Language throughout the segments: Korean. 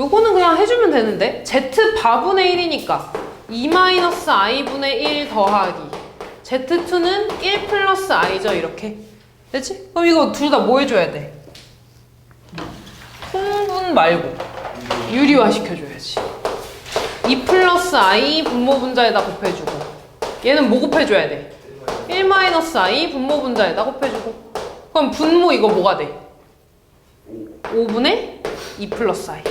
요거는 그냥 해주면 되는데 z 바분의 1이니까 2-i분의 1 더하기 z2는 1 플러스 i죠. 이렇게 됐지? 그럼 이거 둘 다 뭐 해줘야 돼? 통분 말고 유리화 시켜줘야지. 2 플러스 i 분모 분자에다 곱해주고 얘는 뭐 곱해줘야 돼? 1-i 분모 분자에다 곱해주고 그럼 분모 이거 뭐가 돼? 5분의 2 플러스 i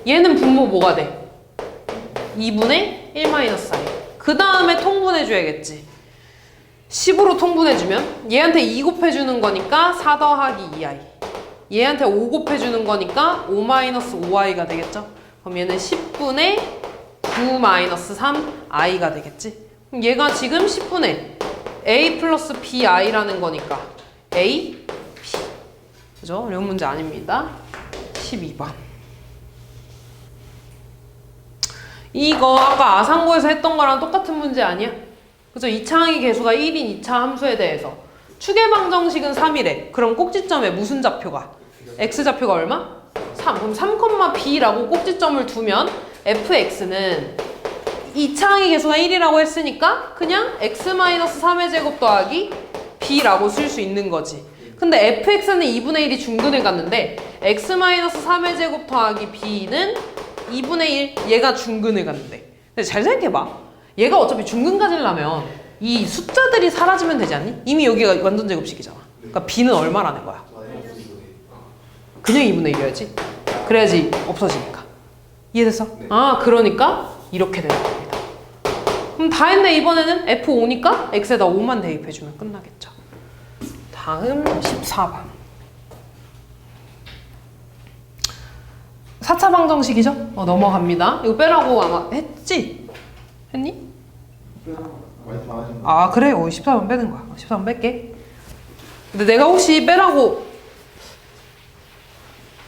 얘는 분모 뭐가 돼? 2분의 1-i 그 다음에 통분해줘야겠지. 10으로 통분해주면 얘한테 2 곱해주는 거니까 4 더하기 2i 얘한테 5 곱해주는 거니까 5-5i가 되겠죠? 그럼 얘는 10분의 9-3i가 되겠지? 그럼 얘가 지금 10분의 a 플러스 bi라는 거니까 a, b 그죠? 어려운 문제 아닙니다. 12번 이거 아까 아상고에서 했던 거랑 똑같은 문제 아니야? 그죠? 이차항의 개수가 1인 2차 함수에 대해서 추계방정식은 3이래. 그럼 꼭지점에 무슨 좌표가? x좌표가 얼마? 3. 그럼 3,b라고 꼭지점을 두면 fx는 2차항의 개수가 1이라고 했으니까 그냥 x-3의 제곱 더하기 b라고 쓸 수 있는 거지. 근데 fx는 2분의 1이 중근을 갔는데 x-3의 제곱 더하기 b는 2분의 1 얘가 중근을 갔는데 근데 잘 생각해봐. 얘가 어차피 중근 가지려면 이 숫자들이 사라지면 되지 않니? 이미 여기가 완전 제곱식이잖아. 그러니까 b는 얼마라는 거야? 그냥 2분의 1이어야지. 그래야지 없어지니까. 이해됐어? 아 그러니까 이렇게 되는 겁니다. 그럼 다 했네. 이번에는 F5니까 X에다 5만 대입해주면 끝나겠죠. 다음 14번 4차 방정식이죠? 넘어갑니다. 이거 빼라고 아마 했지? 했니? 아 그래? 14번 빼는 거야. 14번 뺄게. 근데 내가 혹시 빼라고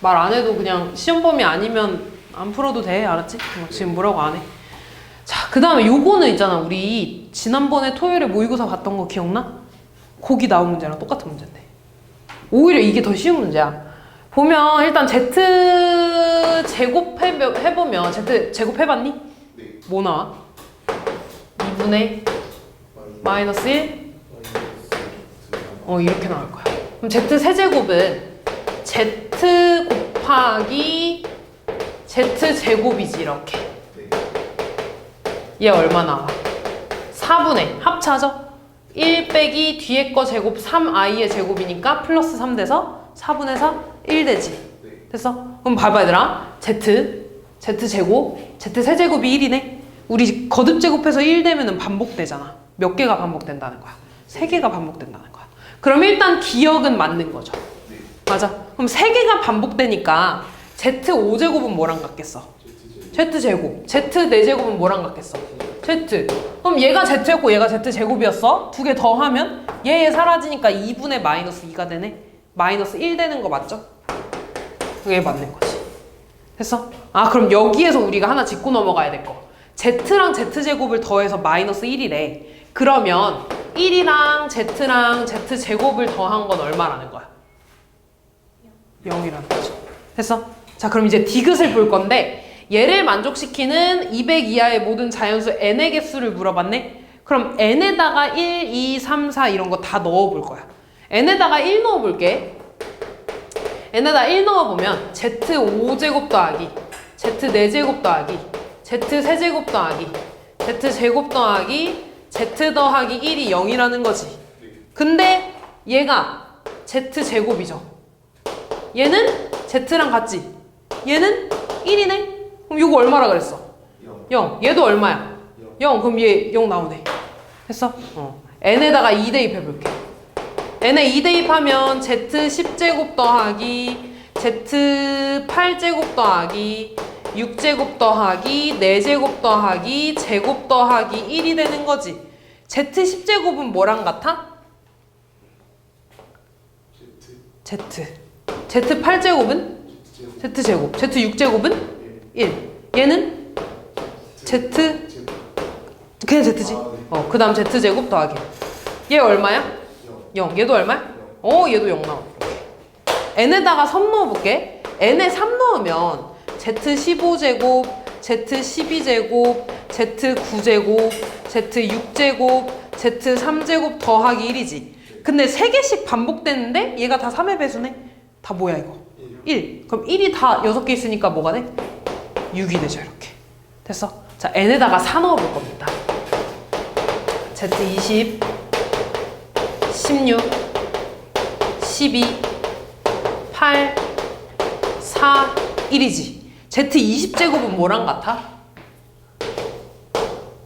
말 안 해도 그냥 시험 범위 아니면 안 풀어도 돼. 알았지? 지금 뭐라고 안 해. 자, 그 다음에 요거는 있잖아. 우리 지난번에 토요일에 모의고사 봤던 거 기억나? 거기 나온 문제랑 똑같은 문제인데. 오히려 이게 더 쉬운 문제야. 보면 일단 Z 제곱 해보면 Z 제곱 해봤니? 네. 뭐 나와? 2분의 마이너스 1? 이렇게 나올 거야. 그럼 Z 세제곱은 Z 곱하기 Z 제곱이지 이렇게. 얘 얼마 나와? 4분의 합차죠? 1 빼기 뒤에 거 제곱 3i의 제곱이니까 플러스 3 돼서 4분의 4 1 되지. 됐어? 그럼 봐봐 얘들아. Z 제곱 Z 세제곱이 1이네. 우리 거듭 제곱해서 1 되면은 반복되잖아. 몇 개가 반복된다는 거야? 3개가 반복된다는 거야. 그럼 일단 기억은 맞는 거죠. 맞아. 그럼 3개가 반복되니까 Z5제곱은 뭐랑 같겠어? Z제곱. Z4제곱은 뭐랑 같겠어? Z. 그럼 얘가 Z였고 얘가 Z제곱이었어. 두 개 더하면 얘 사라지니까 2분의 마이너스 2가 되네. 마이너스 1 되는 거 맞죠? 그게 맞는 거지. 됐어? 아 그럼 여기에서 우리가 하나 짚고 넘어가야 될 거. Z랑 Z제곱을 더해서 마이너스 1이래. 그러면 1이랑 Z랑 Z제곱을 더한 건 얼마라는 거야? 0이라는 거죠. 됐어? 자 그럼 이제 디귿을 볼 건데 얘를 만족시키는 200 이하의 모든 자연수 n의 개수를 물어봤네? 그럼 n에다가 1, 2, 3, 4 이런 거 다 넣어볼 거야. n에다가 1 넣어볼게. n에다 1 넣어보면 z5제곱 더하기 z4제곱 더하기 z3제곱 더하기 z제곱 더하기 z 더하기 1이 0이라는 거지. 근데 얘가 z제곱이죠. 얘는 z랑 같지? 얘는 1이네? 그럼 이거 얼마라 그랬어? 0. 얘도 얼마야? 0. 그럼 얘 0 나오네. 됐어? n에다가 2 대입해볼게. n에 2 대입하면 z10제곱 더하기 z8제곱 더하기 6제곱 더하기 4제곱 더하기 제곱 더하기 1이 되는 거지. z10제곱은 뭐랑 같아? z8제곱은? z제곱. z6제곱은? 1. 얘는? 그냥 z지. 그 다음 z제곱 더하기. 얘 얼마야? 0. 얘도 얼마야? 얘도 0 나와. n에다가 3 넣어볼게. n에 3 넣으면 Z15제곱, Z12제곱, Z9제곱, Z6제곱, Z3제곱 더하기 1이지. 근데 3개씩 반복되는데 얘가 다 3의 배수네? 다 뭐야 이거? 1. 그럼 1이 다 6개 있으니까 뭐가 돼? 6이 되죠 이렇게. 됐어? 자, n에다가 4 넣어볼 겁니다. Z20, 16, 12, 8, 4, 1이지. Z20제곱은 뭐랑 같아?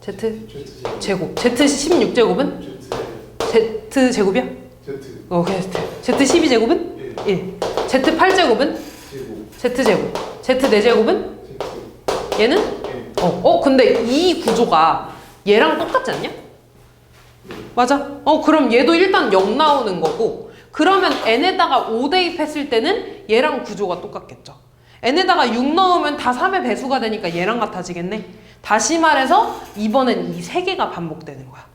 Z제곱. Z16제곱은? Z제곱이야? 그냥 Z. Z12제곱은? 1. Z8제곱은? Z제곱. Z4제곱은? 얘는? 근데 이 구조가 얘랑 똑같지 않냐? 맞아? 그럼 얘도 일단 0 나오는 거고, 그러면 n에다가 5 대입했을 때는 얘랑 구조가 똑같겠죠. n에다가 6 넣으면 다 3의 배수가 되니까 얘랑 같아지겠네. 다시 말해서 이번엔 이 3개가 반복되는 거야.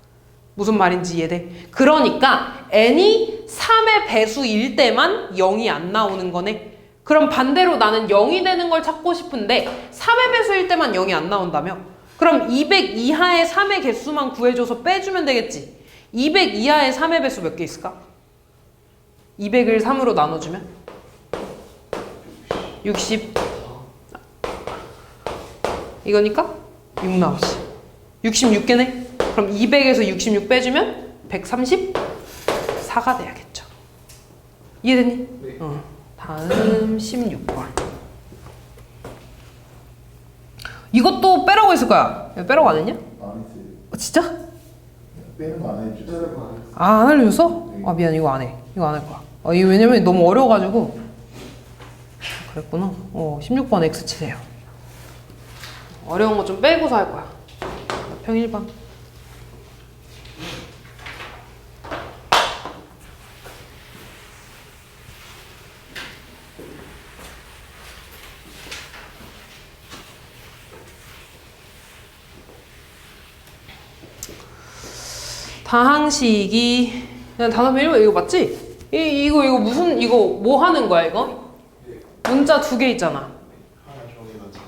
무슨 말인지 이해돼? 그러니까 n이 3의 배수일 때만 0이 안 나오는 거네. 그럼 반대로 나는 0이 되는 걸 찾고 싶은데 3의 배수일 때만 0이 안 나온다며? 그럼 200 이하의 3의 개수만 구해줘서 빼주면 되겠지. 200 이하의 3의 배수 몇 개 있을까? 200을 3으로 나눠주면? 60. 이거니까 6 나오지. 66개네. 그럼 200에서 66 빼주면 134가 돼야겠죠. 이해됐니? 네. 다음 16번. 이것도 빼라고 했을 거야. 이거 빼라고 안 했냐? 안 했어요. 진짜? 빼는 거 안 해줬어요. 안 알려줬어? 네. 미안, 이거 안 해. 이거 안 할 거야. 이거 왜냐면 너무 어려워가지고. 그랬구나. 16번 X 치세요. 어려운 거 좀 빼고서 할 거야. 평 1번. 다항식이 그냥 단어 1번 이거 맞지? 이거 무슨 이거 뭐 하는 거야 이거? 문자 2개 있잖아. 하나 정해가지고.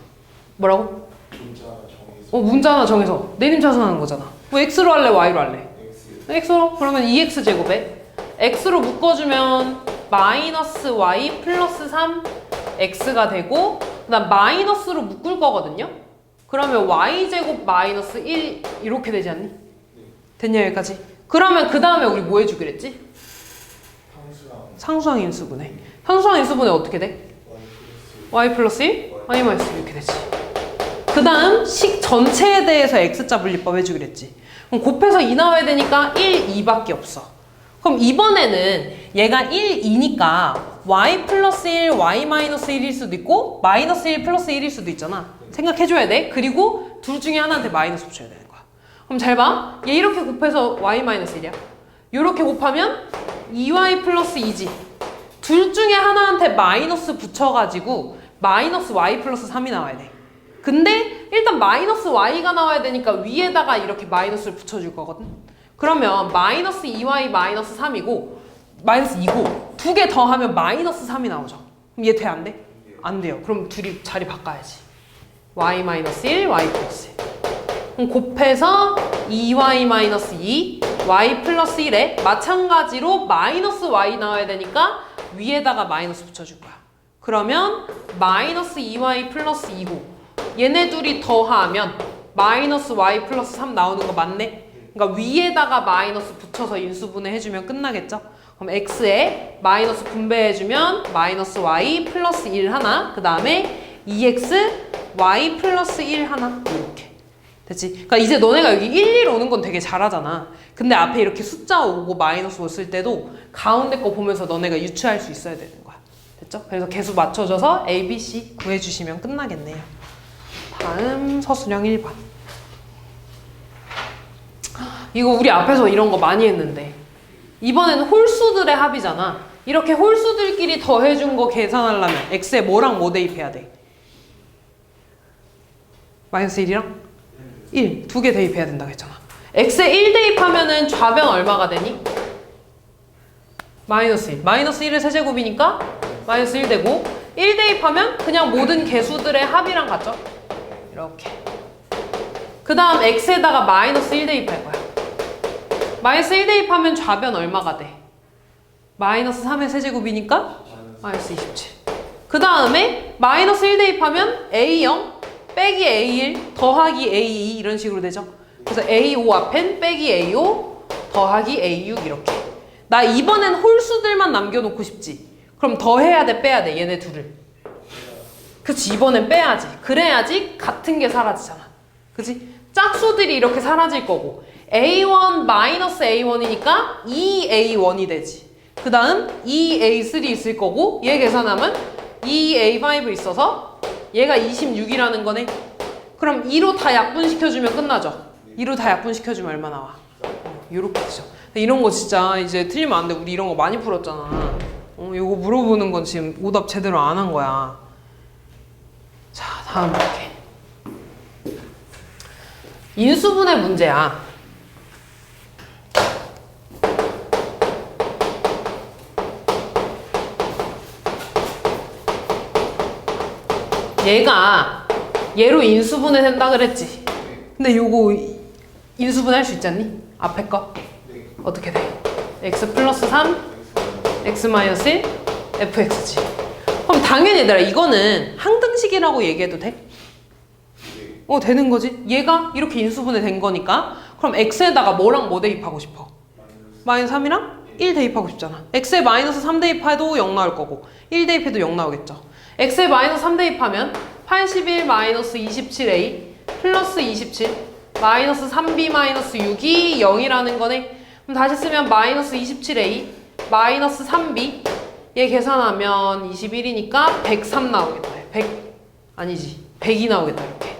뭐라고? 문자 정해서. 문자 하나 정해서 내림 차순하는 거잖아. 뭐 x로 할래 y로 할래? X. x로? 그러면 2x 제곱에 x로 묶어주면 마이너스 y 플러스 3 x가 되고 그다음 마이너스로 묶을 거거든요. 그러면 y 제곱 마이너스 1 이렇게 되지 않니? 됐냐 여기까지? 그러면 그 다음에 우리 뭐 해주기로 했지? 상수항 인수분해. 상수항 인수분해 어떻게 돼? y 플러스 1, y 마이너스 1 이렇게 되지. 그 다음 식 전체에 대해서 x자 분리법 해주기로 했지. 그럼 곱해서 2 나와야 되니까 1, 2밖에 없어. 그럼 이번에는 얘가 1, 2니까 y 플러스 1, y 마이너스 1일 수도 있고 마이너스 1 플러스 1일 수도 있잖아. 생각해줘야 돼. 그리고 둘 중에 하나한테 마이너스 붙여야 되는 거야. 그럼 잘 봐. 얘 이렇게 곱해서 y 마이너스 1이야. 이렇게 곱하면 2y 플러스 2지. 둘 중에 하나한테 마이너스 붙여가지고 마이너스 y 플러스 3이 나와야 돼. 근데 일단 마이너스 y가 나와야 되니까 위에다가 이렇게 마이너스를 붙여줄 거거든. 그러면 마이너스 2y 마이너스 3이고 마이너스 2고 두 개 더하면 마이너스 3이 나오죠. 그럼 얘 돼? 안 돼? 안 돼요. 그럼 둘이 자리 바꿔야지. y 마이너스 1, y 플러스 1. 그럼 곱해서 2y 마이너스 2, y 플러스 1에 마찬가지로 마이너스 y 나와야 되니까 위에다가 마이너스 붙여줄 거야. 그러면 마이너스 2y 플러스 2고 얘네 둘이 더하면 마이너스 y 플러스 3 나오는 거 맞네? 그러니까 위에다가 마이너스 붙여서 인수분해 해주면 끝나겠죠? 그럼 x에 마이너스 분배해주면 마이너스 y 플러스 1 하나, 그 다음에 2x y 플러스 1 하나 이렇게 됐지? 그러니까 이제 너네가 여기 1, 1 오는 건 되게 잘하잖아. 근데 앞에 이렇게 숫자 오고 마이너스 왔을 때도 가운데 거 보면서 너네가 유추할 수 있어야 되는 거야. 됐죠? 그래서 개수 맞춰줘서 A, B, C 구해주시면 끝나겠네요. 다음 서술형 1번. 이거 우리 앞에서 이런 거 많이 했는데 이번에는 홀수들의 합이잖아. 이렇게 홀수들끼리 더해준 거 계산하려면 x에 뭐랑 뭐 대입해야 돼? 마이너스 1이랑? 1. 두 개 대입해야 된다고 했잖아. x에 1 대입하면은 좌변 얼마가 되니? 마이너스 1. 마이너스 1의 세제곱이니까 마이너스 1 되고 1 대입하면 그냥 모든 개수들의 합이랑 같죠? 이렇게. 그 다음 x에다가 마이너스 1 대입할 거야. 마이너스 1 대입하면 좌변 얼마가 돼? 마이너스 3의 세제곱이니까 마이너스 27. 그 다음에 마이너스 1 대입하면 A0 빼기 A1 더하기 A2 이런 식으로 되죠. 그래서 A5 앞엔 빼기 A5 더하기 A6 이렇게. 나 이번엔 홀수들만 남겨놓고 싶지. 그럼 더해야 돼 빼야 돼 얘네 둘을. 그치 이번엔 빼야지. 그래야지 같은 게 사라지잖아. 그치? 짝수들이 이렇게 사라질 거고 A1 마이너스 A1이니까 2A1이 되지. 그 다음 2A3 있을 거고 얘 계산하면 2A5 있어서 얘가 26이라는 거네. 그럼 2로 다 약분시켜주면 끝나죠. 2로 다 약분시켜주면 얼마 나와? 요렇게 되죠. 이런 거 진짜 이제 틀리면 안 돼. 우리 이런 거 많이 풀었잖아. 이거 물어보는 건 지금 오답 제대로 안 한 거야. 자, 다음 볼게. 인수분해 문제야. 얘로 인수분해 된다 그랬지. 근데 요거 인수분해 할 수 있지 않니? 앞에 거? 어떻게 돼? x 플러스 3, x 마이너스 1, fx지. 그럼 당연히 얘들아 이거는 항등식이라고 얘기해도 돼? 되는 거지. 얘가 이렇게 인수분해 된 거니까 그럼 x에다가 뭐랑 뭐 대입하고 싶어? 마이너스 3이랑 1 대입하고 싶잖아. x에 마이너스 3 대입해도 0 나올 거고 1 대입해도 0 나오겠죠. x에 마이너스 3 대입하면 81 마이너스 27a 플러스 27 마이너스 3b 마이너스 6이 0이라는 거네. 그럼 다시 쓰면 마이너스 27a 마이너스 3b 얘 계산하면 21이니까 103 나오겠다. 100 아니지 100이 나오겠다 이렇게.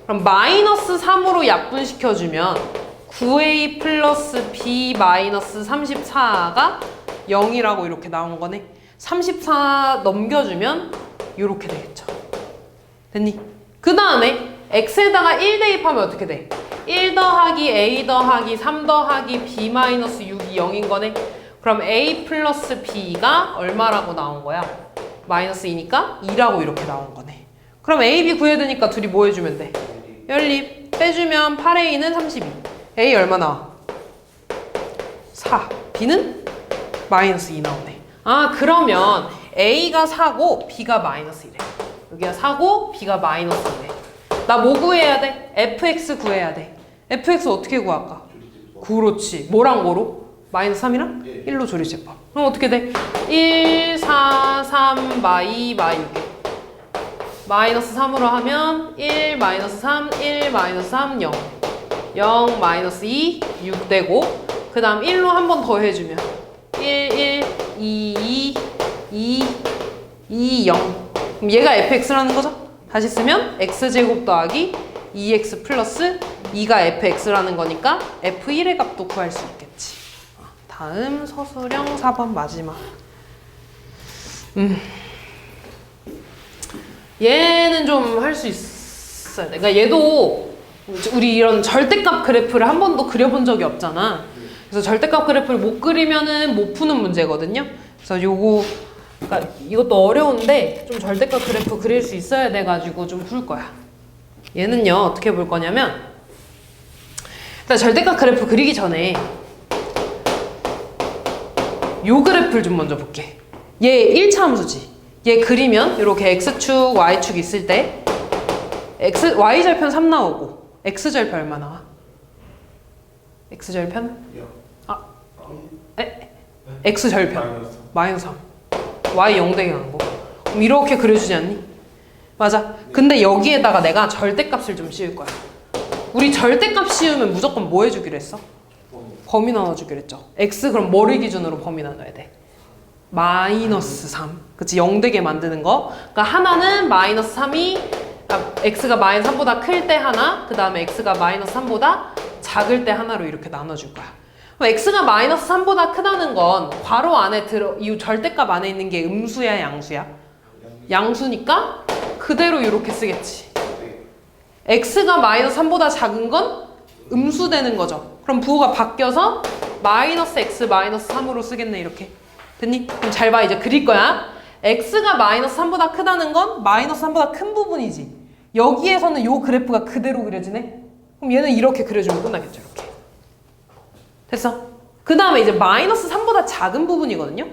그럼 마이너스 3으로 약분시켜주면 9a 플러스 b 마이너스 34가 0이라고 이렇게 나온 거네. 34 넘겨주면 이렇게 되겠죠. 됐니? 그 다음에 x에다가 1 대입하면 어떻게 돼? 1 더하기 a 더하기 3 더하기 b 마이너스 6이 0인 거네. 그럼 a 플러스 b가 얼마라고 나온 거야? 마이너스 2니까 2라고 이렇게 나온 거네. 그럼 a, b 구해야 되니까 둘이 뭐 해주면 돼? 연립 빼주면 8a는 32. a 얼마 나와? 4. b는 마이너스 2 나오네. 아 그러면 a가 4고 b가 마이너스 1래. 여기가 4고 b가 마이너스 1래. 나 뭐 구해야 돼? fx 구해야 돼. fx 어떻게 구할까? 그렇지. 뭐랑 뭐로? 마이너스 3이랑 1로 조리제법. 그럼 어떻게 돼? 1, 4, 3, 마이, 마이 6. 마이너스 3으로 하면 1, 마이너스 3, 1, 마이너스 3, 0. 0, 마이너스 2, 6 되고 그 다음 1로 한 번 더 해주면 1, 1, 2, 2, 2, 0. 그럼 얘가 fx라는 거죠? 다시 쓰면 x제곱 더하기 2x 플러스 2가 fx라는 거니까 f1의 값도 구할 수 있겠지. 다음 서술형 4번 마지막. 얘는 좀 할 수 있어야 돼. 그러니까 얘도 우리 이런 절대값 그래프를 한 번도 그려본 적이 없잖아. 그래서 절대값 그래프를 못 그리면은 못 푸는 문제거든요. 그래서 요거 그러니까 이것도 어려운데 좀 절대값 그래프 그릴 수 있어야 돼가지고 좀 풀 거야. 얘는요 어떻게 볼 거냐면 일단 절대값 그래프 그리기 전에 요 그래프를 좀 먼저 볼게. 얘 1차 함수지. 얘 그리면 이렇게 x축, y축 있을 때 y절편 3 나오고 x절편 얼마 나와? x절편? x절편 마이너스 3 y 0대기 한 거. 그럼 이렇게 그려주지 않니? 맞아. 근데 여기에다가 내가 절대값을 좀 씌울 거야. 우리 절대값 씌우면 무조건 뭐 해주기로 했어? 범위 나눠주기로 했죠. x 그럼 뭐를 기준으로 범위 나눠야 돼? 마이너스 3. 그치? 0되게 만드는 거. 그러니까 하나는 마이너스 3이 x가 마이너스 3보다 클 때 하나, 그 다음에 x가 마이너스 3보다 작을 때 하나로 이렇게 나눠줄 거야. 그럼 x가 마이너스 3보다 크다는 건 괄호 안에 이 절대값 안에 있는 게 음수야, 양수야? 양수니까 그대로 이렇게 쓰겠지. x가 마이너스 3보다 작은 건 음수 되는 거죠. 그럼 부호가 바뀌어서 마이너스 x 마이너스 3으로 쓰겠네 이렇게. 됐니? 그럼 잘 봐. 이제 그릴 거야. x가 마이너스 3보다 크다는 건 마이너스 3보다 큰 부분이지. 여기에서는 요 그래프가 그대로 그려지네? 그럼 얘는 이렇게 그려주면 끝나겠죠, 이렇게. 됐어? 그 다음에 이제 마이너스 3보다 작은 부분이거든요?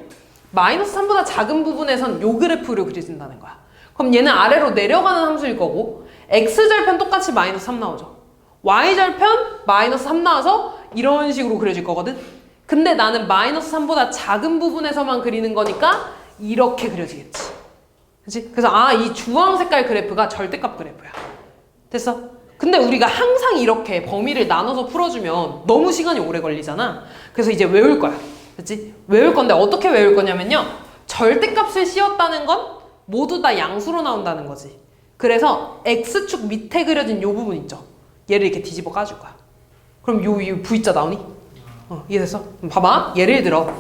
마이너스 3보다 작은 부분에선 요 그래프로 그려진다는 거야. 그럼 얘는 아래로 내려가는 함수일 거고, x절편 똑같이 마이너스 3 나오죠. y절편 마이너스 3 나와서 이런 식으로 그려질 거거든? 근데 나는 마이너스 3보다 작은 부분에서만 그리는 거니까 이렇게 그려지겠지. 그치? 그래서 이 주황 색깔 그래프가 절대값 그래프야. 됐어? 근데 우리가 항상 이렇게 범위를 나눠서 풀어주면 너무 시간이 오래 걸리잖아. 그래서 이제 외울 거야. 그치? 외울 건데 어떻게 외울 거냐면요. 절대값을 씌웠다는 건 모두 다 양수로 나온다는 거지. 그래서 x축 밑에 그려진 요 부분 있죠? 얘를 이렇게 뒤집어 까줄 거야. 그럼 요 V자 나오니? 이해됐어? 봐봐. 예를 들어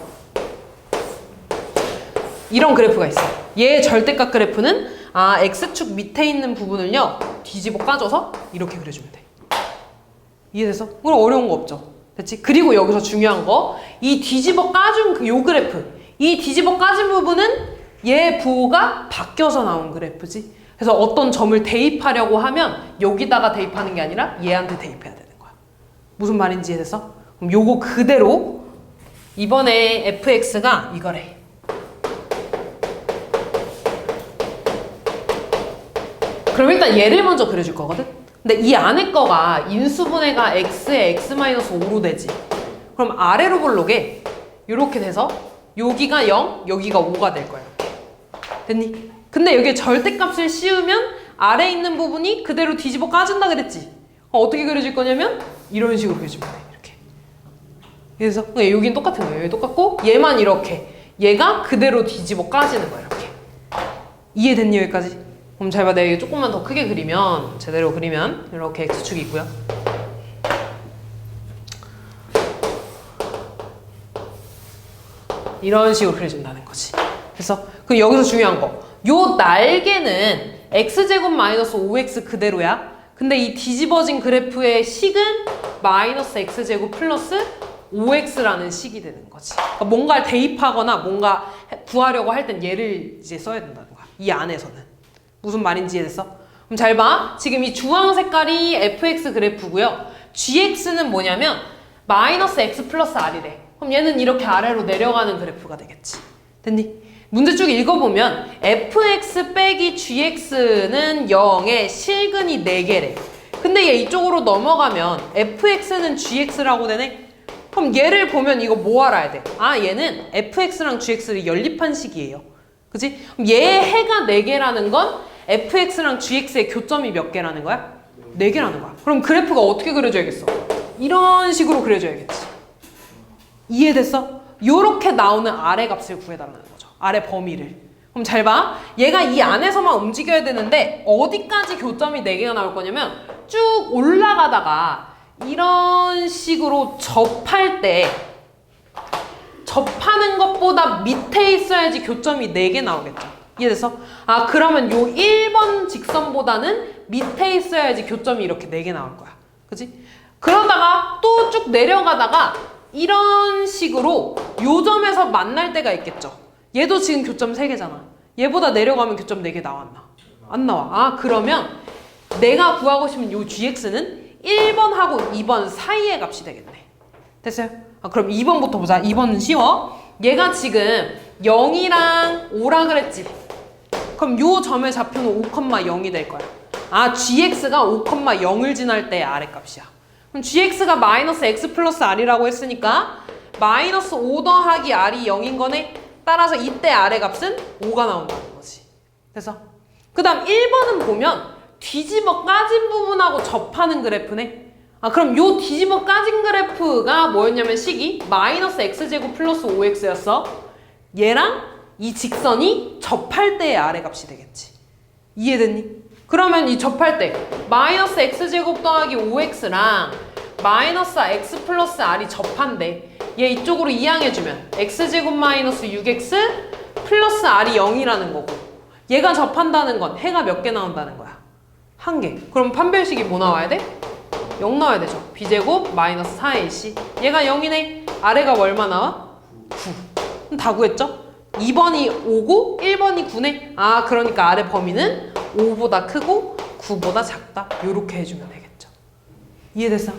이런 그래프가 있어. 얘의 절대값 그래프는 x축 밑에 있는 부분을요 뒤집어 까줘서 이렇게 그려주면 돼. 이해됐어? 그럼 어려운 거 없죠? 됐지? 그리고 여기서 중요한 거, 이 뒤집어 까준 요 그래프, 이 뒤집어 까진 부분은 얘 부호가 바뀌어서 나온 그래프지. 그래서 어떤 점을 대입하려고 하면 여기다가 대입하는 게 아니라 얘한테 대입해야 되는 거야. 무슨 말인지 이해됐어? 그럼 요거 그대로 이번에 fx가 이거래. 그럼 일단 얘를 먼저 그려줄 거거든? 근데 이 안에 거가 인수분해가 x에 x-5로 되지. 그럼 아래로 볼록에 이렇게 돼서 여기가 0, 여기가 5가 될 거야. 됐니? 근데 여기에 절대값을 씌우면 아래에 있는 부분이 그대로 뒤집어 까진다 그랬지? 어떻게 그려질 거냐면 이런 식으로 그려주면 돼. 이렇게. 그래서 여긴 똑같은 거예요. 여기 똑같고 얘만 이렇게. 얘가 그대로 뒤집어 까지는 거야. 이렇게. 이해됐니 여기까지? 그럼 잘 봐. 내가 이거 조금만 더 크게 그리면, 제대로 그리면 이렇게 x축이 있고요. 이런 식으로 그려준다는 거지. 그래서 그 여기서 중요한 거, 요 날개는 x제곱 마이너스 5x 그대로야. 근데 이 뒤집어진 그래프의 식은 마이너스 x제곱 플러스 5x라는 식이 되는 거지. 그러니까 뭔가를 대입하거나 뭔가 구하려고 할 땐 얘를 이제 써야 된다는 거야. 이 안에서는. 무슨 말인지 이해됐어? 그럼 잘 봐. 지금 이 주황 색깔이 fx 그래프고요. gx는 뭐냐면 마이너스 x 플러스 r이래. 그럼 얘는 이렇게 아래로 내려가는 그래프가 되겠지. 됐니? 문제 쭉 읽어보면 fx 빼기 gx는 0에 실근이 4개래. 근데 얘 이쪽으로 넘어가면 fx는 gx라고 되네? 그럼 얘를 보면 이거 뭐 알아야 돼? 얘는 fx랑 gx를 연립한 식이에요. 그치? 그럼 얘의 해가 4개라는 건 fx랑 gx의 교점이 몇 개라는 거야? 4개라는 거야. 그럼 그래프가 어떻게 그려져야겠어? 이런 식으로 그려져야겠지. 이해됐어? 요렇게 나오는 아래 값을 구해달라는 거죠. 아래 범위를. 그럼 잘 봐. 얘가 이 안에서만 움직여야 되는데 어디까지 교점이 4개가 나올 거냐면 쭉 올라가다가 이런 식으로 접할 때 접하는 것보다 밑에 있어야지 교점이 4개 나오겠죠. 이해됐어? 그러면 요 1번 직선보다는 밑에 있어야지 교점이 이렇게 4개 나올 거야. 그치? 그러다가 또 쭉 내려가다가 이런 식으로 요 점에서 만날 때가 있겠죠. 얘도 지금 교점 3개잖아. 얘보다 내려가면 교점 4개 나왔나? 안 나와. 그러면 내가 구하고 싶은 요 gx는 1번하고 2번 사이의 값이 되겠네. 됐어요? 그럼 2번부터 보자. 2번은 쉬워. 얘가 지금 0이랑 5라 그랬지. 그럼 요 점의 좌표는 5,0이 될 거야. gx가 5,0을 지날 때의 아래값이야. 그럼 gx가 마이너스 x 플러스 r이라고 했으니까 마이너스 5 더하기 r이 0인 거네. 따라서 이때 아래값은 5가 나온다는 거지. 그래서 그 다음 1번은 보면 뒤집어 까진 부분하고 접하는 그래프네. 그럼 요 뒤집어 까진 그래프가 뭐였냐면 식이 마이너스 x제곱 플러스 5x였어. 얘랑 이 직선이 접할 때의 아래값이 되겠지. 이해됐니? 그러면 이 접할 때 마이너스 x제곱 더하기 5x랑 마이너스 x 플러스 r이 접한대. 얘 이쪽으로 이항해주면 x제곱 마이너스 6x 플러스 r이 0이라는 거고, 얘가 접한다는 건 해가 몇 개 나온다는 거야? 1개. 그럼 판별식이 뭐 나와야 돼? 0 나와야 되죠. b제곱 마이너스 4ac. 얘가 0이네. 아래가 얼마 나와? 9. 그럼 다 구했죠? 2번이 5고 1번이 9네. 아, 그러니까 아래 범위는 5보다 크고 9보다 작다. 요렇게 해주면 되겠죠. 이해됐어?